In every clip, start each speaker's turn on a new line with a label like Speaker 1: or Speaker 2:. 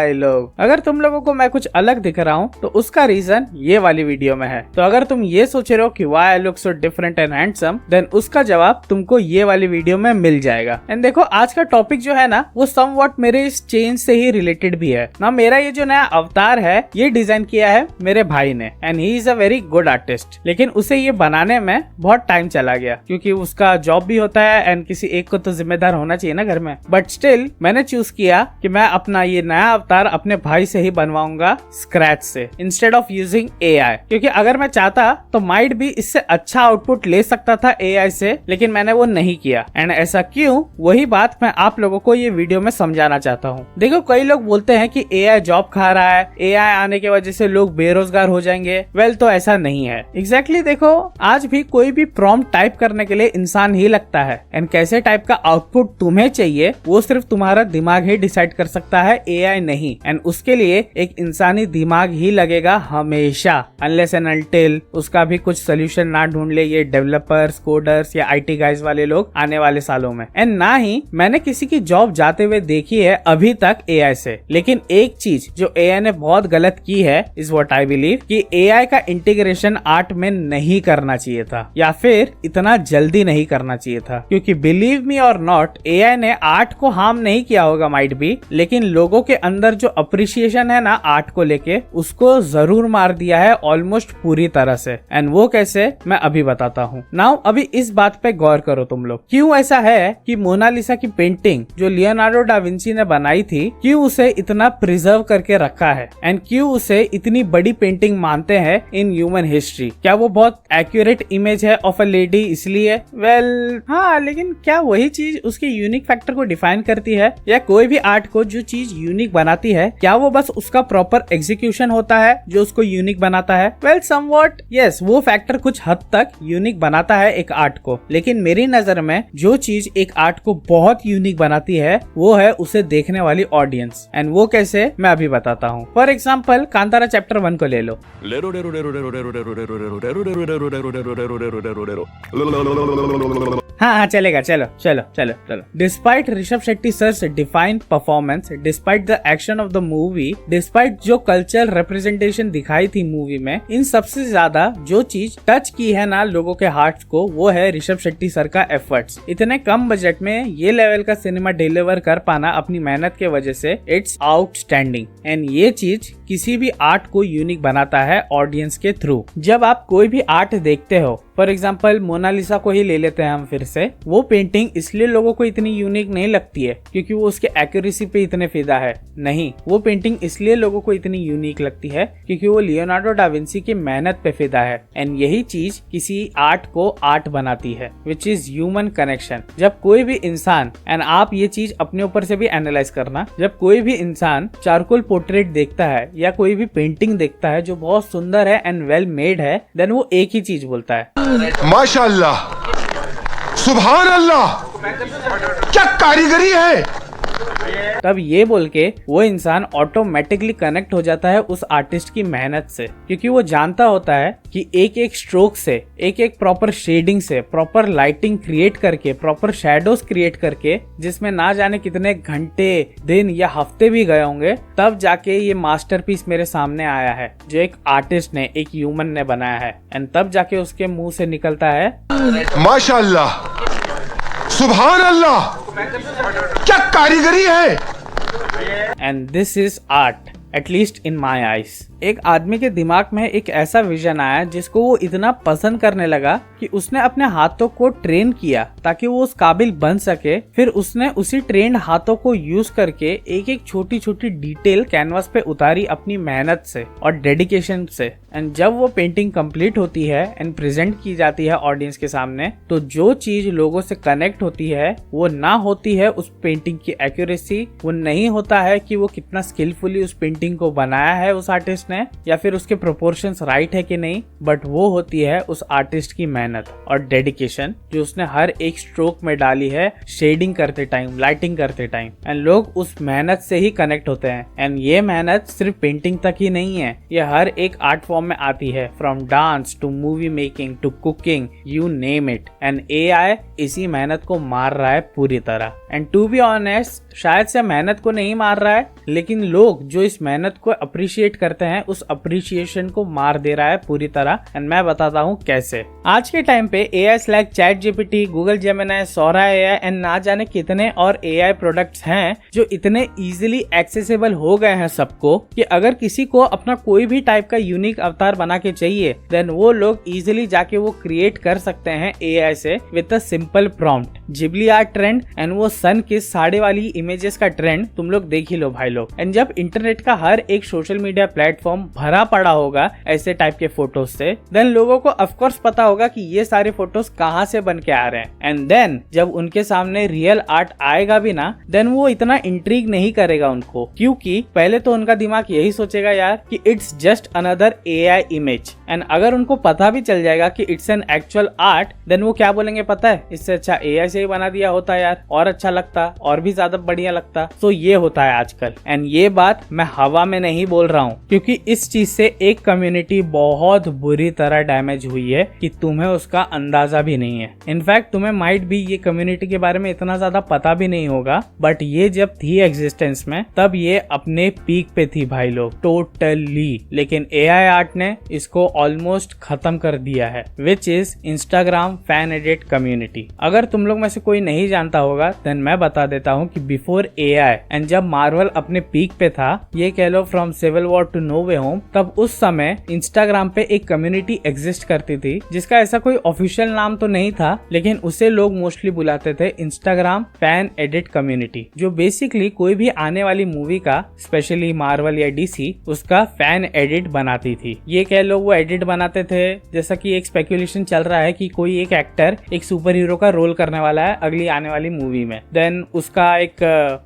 Speaker 1: भाई लोग, अगर तुम लोगों को मैं कुछ अलग दिख रहा हूँ तो उसका रीजन ये वाली वीडियो में है। तो अगर तुम ये सोच रहे हो कि why I look so different and handsome, then उसका जवाब तुमको ये वाली वीडियो में मिल जाएगा। एंड देखो आज का टॉपिक जो है ना वो समवॉट मेरे इस चेंज से ही रिलेटेड भी है ना। मेरा ये जो नया अवतार है ये डिजाइन किया है मेरे भाई ने and he is a very good artist, लेकिन उसे ये बनाने में बहुत टाइम चला गया क्योंकि उसका जॉब भी होता है एंड किसी एक को तो जिम्मेदार होना चाहिए ना घर में। बट स्टिल मैंने चूज किया कि मैं अपना ये नया अवतार अपने भाई से ही बनवाऊंगा स्क्रैच से इंस्टेड ऑफ यूजिंग एआई, क्योंकि अगर मैं चाहता तो माइट भी इससे अच्छा आउटपुट ले सकता था एआई से, लेकिन मैंने वो नहीं किया। एंड ऐसा क्यों, वही बात मैं आप लोगों को ये वीडियो में समझाना चाहता हूँ। देखो कई लोग बोलते हैं कि एआई जॉब खा रहा है, एआई आने की वजह से लोग बेरोजगार हो जाएंगे। वेल तो ऐसा नहीं है। एग्जैक्टली देखो आज भी कोई भी प्रॉम्प्ट टाइप करने के लिए इंसान ही लगता है एंड कैसे टाइप का आउटपुट तुम्हें चाहिए वो सिर्फ तुम्हारा दिमाग ही डिसाइड कर सकता है, एआई नहीं। एंड उसके लिए एक इंसानी दिमाग ही लगेगा हमेशा, अनलेस एंड अनटिल उसका भी कुछ सोल्यूशन ना ढूंढ ले ये डेवलपर्स, कोडर्स या आईटी गाइज वाले लोग आने वाले सालों में। एंड ना ही मैंने किसी की जॉब जाते हुए देखी है अभी तक एआई से। लेकिन एक चीज जो एआई ने बहुत गलत की है इज व्हाट आई बिलीव कि एआई का इंटीग्रेशन आर्ट में नहीं करना चाहिए था, या फिर इतना जल्दी नहीं करना चाहिए था। क्योंकि बिलीव मी और नॉट, एआई ने आर्ट को हार्म नहीं किया होगा माइट भी, लेकिन लोगों के अंदर जो अप्रिशिएशन है ना आर्ट को लेके उसको जरूर मार दिया है ऑलमोस्ट पूरी तरह से। एंड वो कैसे मैं अभी बताता हूँ। नाउ अभी इस बात पे गौर करो तुम लोग, क्यों ऐसा है कि मोनालिसा की पेंटिंग जो लियोनार्डो डा विंची ने बनाई थी, क्यों उसे इतना प्रिजर्व करके रखा है एंड क्यों उसे इतनी बड़ी पेंटिंग मानते हैं इन ह्यूमन हिस्ट्री? क्या वो बहुत एक्यूरेट इमेज है ऑफ अ लेडी इसलिए? वेल हाँ, लेकिन क्या वही चीज उसके यूनिक फैक्टर को डिफाइन करती है? या कोई भी आर्ट को जो चीज यूनिक बनाती है क्या वो बस उसका प्रॉपर एग्जीक्यूशन होता है जो उसको यूनिक बनाता है? वेल समवॉट यस, वो फैक्टर कुछ हद तक यूनिक बनाता है एक आर्ट को, लेकिन मेरी नजर में जो चीज एक आर्ट को बहुत यूनिक बनाती है वो है उसे देखने वाली ऑडियंस। एंड वो कैसे मैं अभी बताता हूँ। फॉर एग्जाम्पल कांतारा चैप्टर 1 को ले लो। हाँ चलेगा, चलो चलो चलो चलो। Despite Rishabh Shetty sir defined performance, despite the action of the movie, despite जो कल्चरल रिप्रेजेंटेशन दिखाई थी मूवी में, इन सबसे ज्यादा जो चीज टच की है ना लोगों के हार्ट्स को वो है ऋषभ शेट्टी सर का एफर्ट्स। इतने कम बजट में ये लेवल का सिनेमा डिलीवर कर पाना अपनी मेहनत के वजह से इट्स आउटस्टैंडिंग। एंड ये चीज किसी भी आर्ट को यूनिक बनाता है ऑडियंस के थ्रू। जब आप कोई भी आर्ट देखते हो, फॉर एग्जाम्पल मोनालिसा को ही ले लेते हैं हम फिर से, वो पेंटिंग इसलिए लोगों को इतनी यूनिक नहीं लगती है क्योंकि वो उसके एक्यूरेसी पे इतने फिदा है, नहीं, वो पेंटिंग इसलिए लोगों को इतनी यूनिक लगती है क्योंकि वो लियोनार्डो डा विंची की मेहनत पे फिदा है। एंड यही चीज किसी आर्ट को आर्ट बनाती है, विच इज ह्यूमन कनेक्शन। जब कोई भी इंसान, एंड आप ये चीज अपने ऊपर से भी एनालाइज करना, जब कोई भी इंसान चारकोल पोर्ट्रेट देखता है या कोई भी पेंटिंग देखता है जो बहुत सुंदर है एंड वेल मेड है, देन वो एक ही चीज बोलता है,
Speaker 2: माशाअल्लाह, सुभान अल्लाह, क्या कारीगरी है।
Speaker 1: तब ये बोल के वो इंसान ऑटोमेटिकली कनेक्ट हो जाता है उस आर्टिस्ट की मेहनत से, क्योंकि वो जानता होता है कि एक एक स्ट्रोक से, एक एक प्रॉपर शेडिंग से, प्रॉपर लाइटिंग क्रिएट करके, प्रॉपर शैडोज क्रिएट करके, जिसमें ना जाने कितने घंटे, दिन या हफ्ते भी गए होंगे, तब जाके ये मास्टरपीस मेरे सामने आया है जो एक आर्टिस्ट ने, एक ह्यूमन ने बनाया है। एंड तब जाके उसके मुंह से निकलता है
Speaker 2: माशाअल्लाह, सुभान अल्लाह, क्या कारीगरी है।
Speaker 1: And this is art, at least in my eyes. एक आदमी के दिमाग में एक ऐसा विजन आया जिसको वो इतना पसंद करने लगा कि उसने अपने हाथों को ट्रेन किया ताकि वो उस काबिल बन सके। फिर उसने उसी ट्रेंड हाथों को यूज करके एक एक छोटी छोटी डिटेल कैनवास पे उतारी अपनी मेहनत से और डेडिकेशन से। एंड जब वो पेंटिंग कंप्लीट होती है एंड प्रेजेंट की जाती है ऑडियंस के सामने, तो जो चीज लोगों से कनेक्ट होती है वो ना होती है उस पेंटिंग की एक्यूरेसी, वो नहीं होता है कि वो कितना स्किलफुली उस पेंटिंग को बनाया है उस आर्टिस्ट ने, या फिर उसके प्रोपोर्शंस राइट है कि नहीं, बट वो होती है उस आर्टिस्ट की मेहनत और डेडिकेशन जो उसने हर एक स्ट्रोक में डाली है, शेडिंग करते टाइम, लाइटिंग करते टाइम। एंड लोग उस मेहनत से ही कनेक्ट होते हैं। एंड ये मेहनत सिर्फ पेंटिंग तक ही नहीं है, ये हर एक आर्ट फॉर्म में आती है, from dance to movie making to cooking, you name it. And AI इसी मेहनत को मार रहा है पूरी तरह। एंड टू बी ऑनेस्ट, शायद से मेहनत को नहीं मार रहा है, लेकिन लोग जो इस मेहनत को अप्रिशिएट करते हैं उस अप्रिशिएशन को मार दे रहा है पूरी तरह। एंड मैं बताता हूँ कैसे। आज के टाइम पे AI like ChatGPT, Google Gemini, Sora AI and ना जाने कितने और AI प्रोडक्ट्स हैं जो इतने इजीली एक्सेसिबल हो गए हैं सबको कि अगर किसी को अपना कोई भी टाइप का यूनिक अवतार बना के चाहिए देन वो लोग इजीली जाके वो क्रिएट कर सकते हैं AI से with a simple prompt. Ghibli art trend and वो सन की साड़ी वाली इमेजेस का ट्रेंड तुम लोग देख ही लो भाई लोग। एंड जब इंटरनेट का हर एक सोशल मीडिया प्लेटफॉर्म भरा पड़ा होगा ऐसे टाइप के फोटोज से देन लोगों को ऑफकोर्स पता होगा कि ये सारे फोटोज कहाँ से बन के आ रहे हैं। एंड देन जब उनके सामने रियल आर्ट आएगा भी ना देन वो इतना इंट्रीग नहीं करेगा उनको, क्योंकि पहले तो उनका दिमाग यही सोचेगा यार कि it's just another AI image. And अगर उनको पता भी चल जाएगा कि it's an actual art then वो क्या बोलेंगे पता है, इससे अच्छा AI से ही बना दिया होता यार, और अच्छा लगता और भी ज्यादा बढ़िया लगता। तो ये होता है आजकल। एंड ये बात मैं हवा में नहीं बोल रहा हूँ, क्योंकि इस चीज से एक कम्युनिटी बहुत बुरी तरह डैमेज हुई है कि तुम्हें उसका अंदाजा भी नहीं है। इनफैक्ट तुम्हें माइट भी ये कम्युनिटी के बारे में इतना ज्यादा पता भी नहीं होगा, बट ये जब थी एग्जिस्टेंस में तब ये अपने पीक पे थी भाई लोग, टोटली। लेकिन AI आर्ट ने इसको ऑलमोस्ट खत्म कर दिया है, which is Instagram fan edit community. अगर तुम लोग में से कोई नहीं जानता होगा देन मैं बता देता हूँ कि बिफोर AI एंड जब मार्वल अपने पीक पे था, ये कह लो from Civil War to No Way Home, तब उस समय इंस्टाग्राम पे एक कम्युनिटी एग्जिस्ट करती थी जिसका ऐसा कोई ऑफिशियल नाम तो नहीं था, लेकिन उसे लोग मोस्टली बुलाते थे इंस्टाग्राम फैन एडिट कम्युनिटी, जो बेसिकली कोई भी आने वाली मूवी का स्पेशली मार्वल या DC उसका फैन एडिट बनाती थी। ये कह लो वो एडिट बनाते थे जैसा कि एक स्पेकुलेशन चल रहा है कि कोई एक एक्टर एक सुपर हीरो का रोल करने वाला है अगली आने वाली मूवी में, देन उसका एक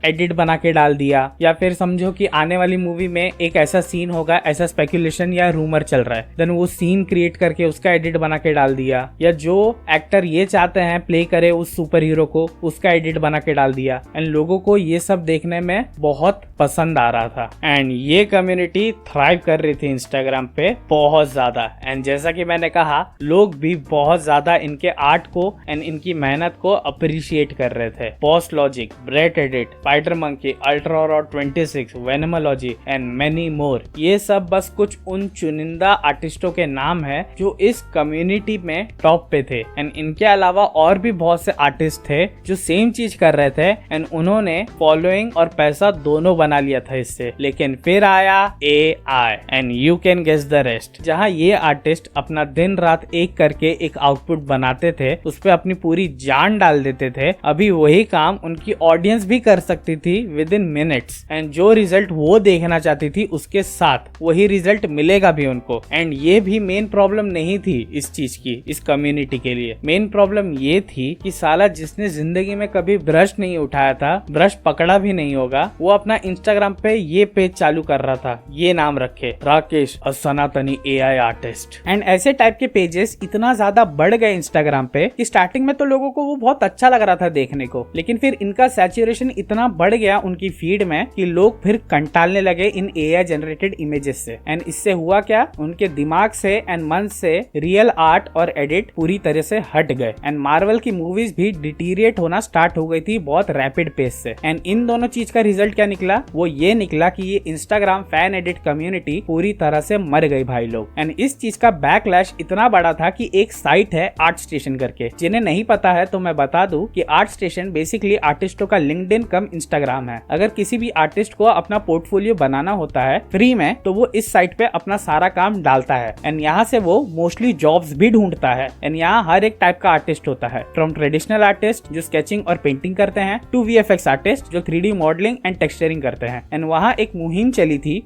Speaker 1: एडिट बना के डाल दिया। या फिर समझो कि आने वाली मूवी में एक ऐसा सीन होगा, ऐसा स्पेकुलेशन या रूमर चल रहा है, देन वो सीन क्रिएट करके उसका एडिट बना के डाल दिया। या जो एक्टर ये चाहते हैं प्ले करे उस सुपर हीरो को, उसका एडिट बना के डाल दिया। एंड लोगों को ये सब देखने में बहुत पसंद आ रहा था। एंड ये कम्युनिटी थ्राइव कर रही थी इंस्टाग्राम पे बहुत ज्यादा। एंड जैसा कि मैंने कहा, लोग भी बहुत ज्यादा इनके आर्ट को एंड इनकी मेहनत को अप्रिशिएट कर रहे थे। Boss Logic, Brett Edit, Spider Monkey, Ultra Rod 26, venomology and many more, ये सब बस कुछ उन चुनिंदा आर्टिस्टों के नाम है जो इस कम्युनिटी में टॉप पे थे। एंड इनके अलावा और भी बहुत से आर्टिस्ट थे जो सेम चीज कर रहे थे एंड उन्होंने फॉलोइंग और पैसा दोनों बना लिया था इससे। लेकिन फिर आया AI and you can guess the rest. जहाँ ये आर्टिस्ट अपना दिन रात एक करके एक आउटपुट बनाते थे, उस पे अपनी पूरी जान डाल देते थे, अभी वही काम उनकी ऑडियंस भी कर सकती थी विद इन मिनट्स। एंड जो रिजल्ट वो देखना चाहती थी उसके साथ वही रिजल्ट मिलेगा भी उनको। एंड ये भी मेन प्रॉब्लम नहीं थी इस चीज की, इस कम्युनिटी के लिए मेन प्रॉब्लम ये थी कि साला जिसने जिंदगी में कभी ब्रश नहीं उठाया था, ब्रश पकड़ा भी नहीं होगा, वो अपना इंस्टाग्राम पे ये पेज चालू कर रहा था, ये नाम रखे राकेश अ सनातनी AI आर्टिस्ट। एंड ऐसे टाइप के पेजेस इतना ज्यादा बढ़ गए इंस्टाग्राम पे कि स्टार्टिंग में तो लोगों को वो बहुत अच्छा लग रहा था देखने को, लेकिन फिर इनका सैचुरेशन इतना बढ़ गया उनकी फीड में कि लोग फिर कंटालने लगे इन AI जनरेटेड इमेजेस से। एंड इससे हुआ क्या, उनके दिमाग से एंड मन से रियल आर्ट और एडिट पूरी तरह से हट गए। एंड मार्वल की मूवीज भी डिटीरिएट होना स्टार्ट हो गई थी बहुत रैपिड पेस से। एंड इन दोनों चीज का रिजल्ट क्या निकला, वो ये निकला कि ये इंस्टाग्राम फैन एडिट कम्युनिटी पूरी तरह से मर गई भाई लोग। एंड इस चीज का बैकलैश इतना बड़ा था कि एक साइट है आर्ट स्टेशन करके, जिन्हें नहीं पता है तो मैं बता दूं कि आर्ट स्टेशन बेसिकली आर्टिस्टों का लिंक्डइन कम इंस्टाग्राम है। अगर किसी भी आर्टिस्ट को अपना पोर्टफोलियो बनाना होता है फ्री में तो वो इस साइट पे अपना सारा काम डालता है। एंड यहाँ से वो मोस्टली जॉब्स भी ढूंढता है। एंड यहाँ हर एक टाइप का आर्टिस्ट होता है, फ्रॉम ट्रेडिशनल आर्टिस्ट जो स्केचिंग और पेंटिंग करते हैं टू VFX आर्टिस्ट जो 3D मॉडलिंग एंड टेक्सचरिंग करते हैं। एंड वहाँ एक मुहिम चली थी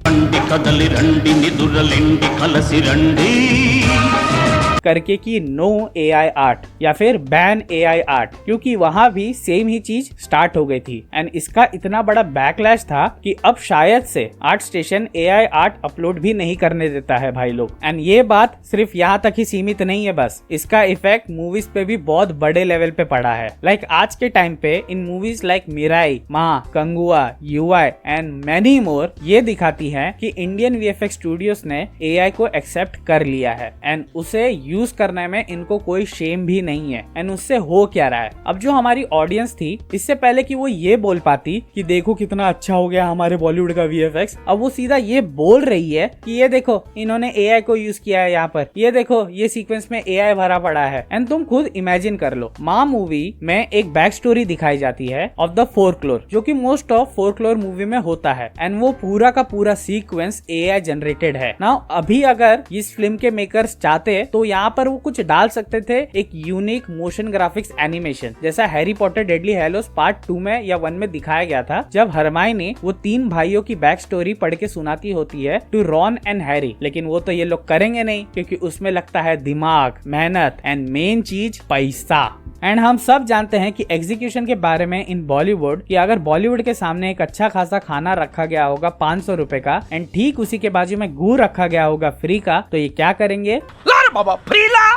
Speaker 1: करके कि नो AI आर्ट या फिर बैन AI आर्ट, क्योंकि वहां भी सेम ही चीज स्टार्ट हो गई थी। एंड इसका इतना बड़ा बैकलैश था कि अब शायद से art station AI art upload भी नहीं करने देता है भाई लोग। एंड ये बात सिर्फ यहाँ तक ही सीमित नहीं है, बस इसका इफेक्ट मूवीज पे भी बहुत बड़े लेवल पे पड़ा है। लाइक आज के टाइम पे इन मूवीज लाइक मिराई, माँ, Kanguva, UI and many more ये दिखाती है कि इंडियन VFX स्टूडियोज ने AI को एक्सेप्ट कर लिया है एंड उसे यूज करने में इनको कोई शेम भी नहीं है। एंड उससे हो क्या रहा है, अब जो हमारी ऑडियंस थी इससे पहले कि वो ये बोल पाती कि देखो कितना अच्छा हो गया हमारे बॉलीवुड का VFX, अब वो सीधा ये बोल रही है कि ये देखो इन्होंने AI को यूज किया है यहाँ पर, ये देखो ये सीक्वेंस में AI भरा पड़ा है। एंड तुम खुद इमेजिन कर लो, माँ मूवी में एक बैक स्टोरी दिखाई जाती है ऑफ द फोरक्लोर, जो कि मोस्ट ऑफ फोरक्लोर मूवी में होता है। एंड वो पूरा का पूरा सीक्वेंस AI जनरेटेड है। नाउ अभी अगर इस फिल्म के मेकर्स चाहते तो यहाँ पर वो कुछ डाल सकते थे, एक यूनिक मोशन ग्राफिक्स एनिमेशन, जैसा हैरी पॉटर डेडली हैलोस पार्ट 2 में या 1 में दिखाया गया था, जब हरमाइनी वो 3 भाइयों की बैक स्टोरी पढ़ के सुनाती होती है टू रॉन एंड हैरी। लेकिन वो तो ये लोग करेंगे नहीं, क्योंकि उसमें लगता है दिमाग, मेहनत एंड मेन चीज पैसा। एंड हम सब जानते हैं कि एग्जीक्यूशन के बारे में इन बॉलीवुड, कि अगर बॉलीवुड के सामने एक अच्छा खासा खाना रखा गया होगा 500 रुपए का, एंड ठीक उसी के बाजू में गू रखा गया होगा फ्री का, तो ये क्या करेंगे, ला रे बाबा फ्री ला।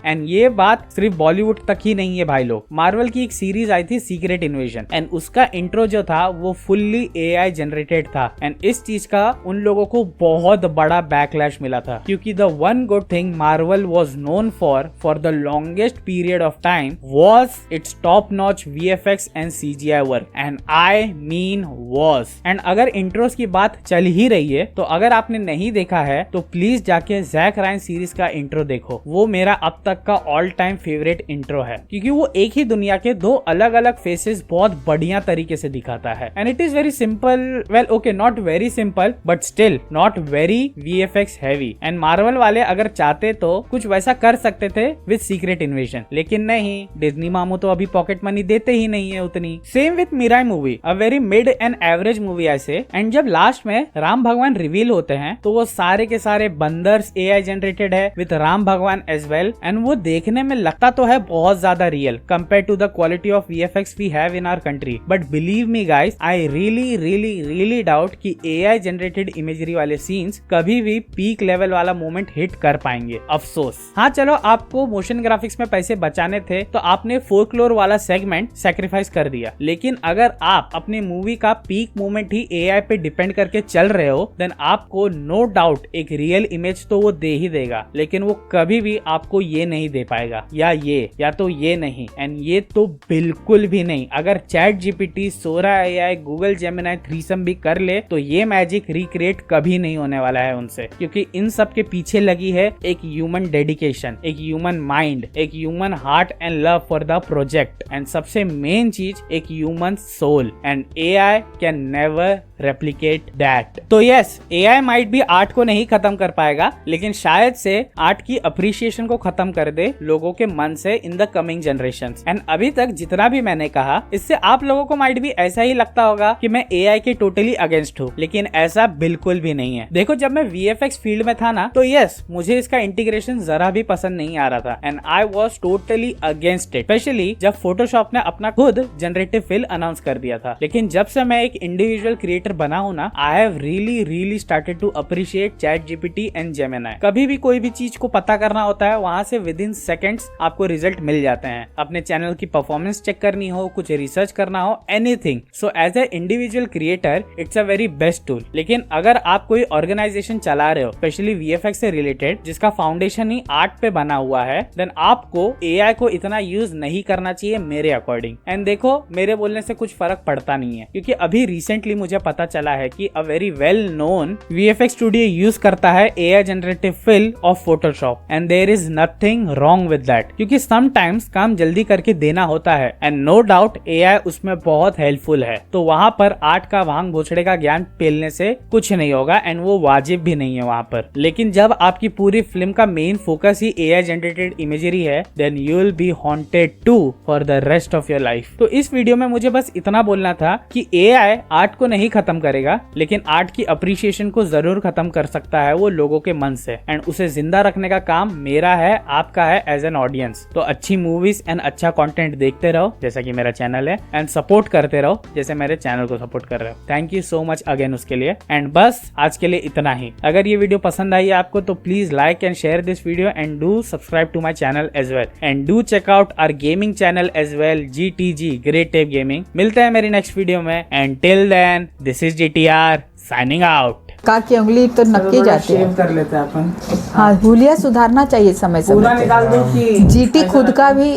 Speaker 1: एंड ये बात सिर्फ बॉलीवुड तक ही नहीं है भाई लोग, मार्वल की एक सीरीज आई थी सीक्रेट इन्वेजन, एंड उसका इंट्रो जो था वो फुल्ली AI जनरेटेड था। एंड इस चीज का उन लोगों को बहुत बड़ा बैकलैश मिला था, क्योंकि the one good thing Marvel was known for the longest period of time was its top notch VFX and CGI work, and I mean was. And अगर इंट्रोस की बात चल ही रही है, तो अगर आपने नहीं देखा है तो प्लीज जाके जैक रायन सीरीज का इंट्रो देखो, वो मेरा अब तक का ऑल टाइम फेवरेट इंट्रो है, क्योंकि वो एक ही दुनिया के 2 अलग अलग फेसेस बहुत बढ़िया तरीके से दिखाता है। And it is very simple, well okay not very simple but still not very VFX heavy. And Marvel वाले अगर चाहते तो कुछ वैसा कर सकते थे विद सीक्रेट इन्वेजन, लेकिन नहीं, डिज्नी मामू तो अभी पॉकेट मनी देते ही नहीं है उतनी। Same with Mirai movie, a very mid and average movie ऐसे। एंड जब लास्ट में राम भगवान रिवील होते हैं तो वो सारे के सारे बंदर्स AI जनरेटेड है विद राम भगवान एज वेल, एंड वो देखने में लगता तो है बहुत ज्यादा real compare to the quality of VFX we have in our country, but believe me guys, I really doubt कि AI जनरेटेड इमेजरी वाले सीन्स कभी भी पीक लेवल वाला मोमेंट हिट कर पाएंगे, अफसोस। हाँ चलो, आपको मोशन ग्राफिक्स में पैसे बचाने थे तो आपने फोरक्लोर वाला सेगमेंट सैक्रिफाइस कर दिया, लेकिन अगर आप अपनी मूवी का पीक मोमेंट ही AI पे डिपेंड करके चल रहे हो, देन आपको नो डाउट एक रियल इमेज तो वो दे ही देगा, लेकिन वो कभी भी आपको ये नहीं दे पाएगा, या तो ये नहीं, एंड ये तो बिल्कुल भी नहीं। अगर चैट GPT, सोरा AI, गूगल जेमिनाई थ्रीसम भी कर ले तो ये मैजिक रिक्रिएट कभी नहीं होने वाला है उनसे, क्योंकि इन सब के पीछे लगी है एक ह्यूमन डेडिकेशन, एक ह्यूमन माइंड, एक human heart and love for the project, and सबसे मेन चीज एक human soul, and AI can never replicate that. तो यस, AI माइट भी आर्ट को नहीं खत्म कर पाएगा, लेकिन शायद से आर्ट की अप्रिसिएशन को खत्म कर दे लोगों के मन से in the coming generations. And अभी तक जितना भी मैंने कहा, इससे आप लोगों को माइट भी ऐसा ही लगता होगा कि मैं AI के टोटली अगेंस्ट हूँ, लेकिन ऐसा बिल्कुल भी नहीं है। देखो, जब मैं VFX फील्ड में था ना, तो यस, मुझे इसका इंटीग्रेशन जरा भी पसंद नहीं आ रहा था, and I was totally against it, specially जब फोटोशॉप ने अपना खुद जनरेटिव फिल अनाउंस कर दिया था। लेकिन जब से मैं एक इंडिविजुअल क्रिएटर बना हूं ना, I have really started to appreciate chat GPT and Gemini. कभी भी कोई भी चीज को पता करना होता है, वहां से विद इन सेकेंड्स आपको रिजल्ट मिल जाते हैं। अपने चैनल की परफॉर्मेंस चेक करनी हो, कुछ रिसर्च करना हो, anything. So as a individual creator it's a very best tool. लेकिन अगर आप कोई ऑर्गेनाइजेशन चला रहे हो, स्पेशली VFX से रिलेटेड, जिसका फाउंडेशन ही आर्ट पे बना हुआ है, देन आपको AI को इतना यूज नहीं करना चाहिए मेरे अकॉर्डिंग। एंड देखो, मेरे बोलने से कुछ फर्क पड़ता नहीं है, क्योंकि अभी रिसेंटली मुझे पता चला है कि a very well known VFX studio use करता है AI generative fill of Photoshop, and there is nothing wrong with that, क्योंकि समटाइम्स काम जल्दी करके देना होता है, एंड नो डाउट AI उसमें बहुत हेल्पफुल है। तो वहां पर आर्ट का भांग भोछड़े का ज्ञान पेलने से कुछ नहीं होगा, एंड वो वाजिब भी नहीं है वहां पर। लेकिन जब आपकी पूरी फिल्म का मेन फोकस ही AI जनरेटेड इमेजरी है, then you will be haunted to for the rest of your life. तो इस वीडियो में मुझे बस इतना बोलना था कि AI आर्ट को नहीं खत्म करेगा, लेकिन आर्ट की अप्रिसिएशन को जरूर खत्म कर सकता है वो लोगों के मन से, एंड उसे जिंदा रखने का काम मेरा है, आपका है एज एन ऑडियंस। तो अच्छी मूवीज एंड अच्छा कंटेंट देखते रहो, जैसा कि मेरा चैनल है, एंड सपोर्ट करते रहो जैसे मेरे चैनल को सपोर्ट कर रहे हो। Thank you so much again उसके लिए। एंड बस आज के लिए इतना ही। अगर ये वीडियो पसंद आई है आपको, तो please like and share this video, and do subscribe to my channel as well, and do check out our gaming channel as well, GTG great tape gaming. मिलते हैं मेरी नेक्स्ट वीडियो में, and till then this is GTR signing out.
Speaker 3: का की उंगली तो नक्की जाती है।
Speaker 1: शेव कर लेते हैं अपन।
Speaker 3: हाँ, हुलिया सुधारना चाहिए समय
Speaker 1: पूरा
Speaker 3: समय
Speaker 1: निकाल दो कि
Speaker 3: पे। जीटी खुद का भी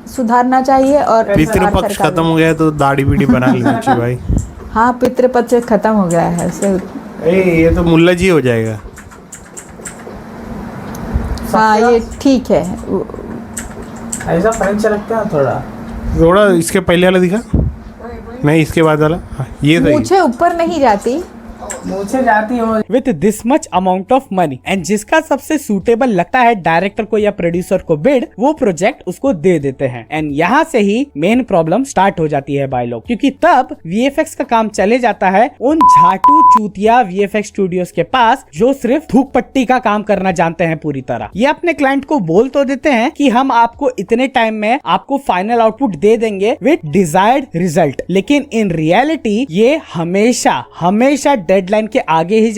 Speaker 3: सुधारना चाहिए और
Speaker 4: पितृपक्ष
Speaker 3: सरकार
Speaker 4: खत्म हो गया है तो दाढ़ी बीड़ी बना लेना चाहिए भाई।
Speaker 3: हाँ, पितृपक्ष खत्म हो गया है उसे।
Speaker 4: ये तो मुल्ला जी हो जाएगा।
Speaker 3: हाँ, ये ठीक है।
Speaker 1: ऐसा फ्रेंच रखते हैं थोड़ा।
Speaker 4: थोड़ा इसके पहले वाला दिखा, नहीं इसके बाद वाला। हाँ, ये सही।
Speaker 3: मुझे ऊपर नहीं जाती।
Speaker 1: मुझे जाती हो with this much amount of money and जिसका सबसे सूटेबल लगता है डायरेक्टर को या प्रोड्यूसर को बिड, वो प्रोजेक्ट उसको दे देते हैं। एंड यहाँ से ही मेन प्रॉब्लम स्टार्ट हो जाती है भाई लोग, क्योंकि तब वीएफएक्स का काम चले जाता है उन झाटू चूतिया वीएफएक्स स्टूडियोज के पास जो सिर्फ थूक पट्टी का काम करना जानते हैं पूरी तरह। ये अपने क्लाइंट को बोल तो देते हैं कि हम आपको इतने टाइम में आपको फाइनल आउटपुट दे देंगे विथ डिजायर्ड रिजल्ट, लेकिन इन रियलिटी ये हमेशा डेडलाइन के आगे ही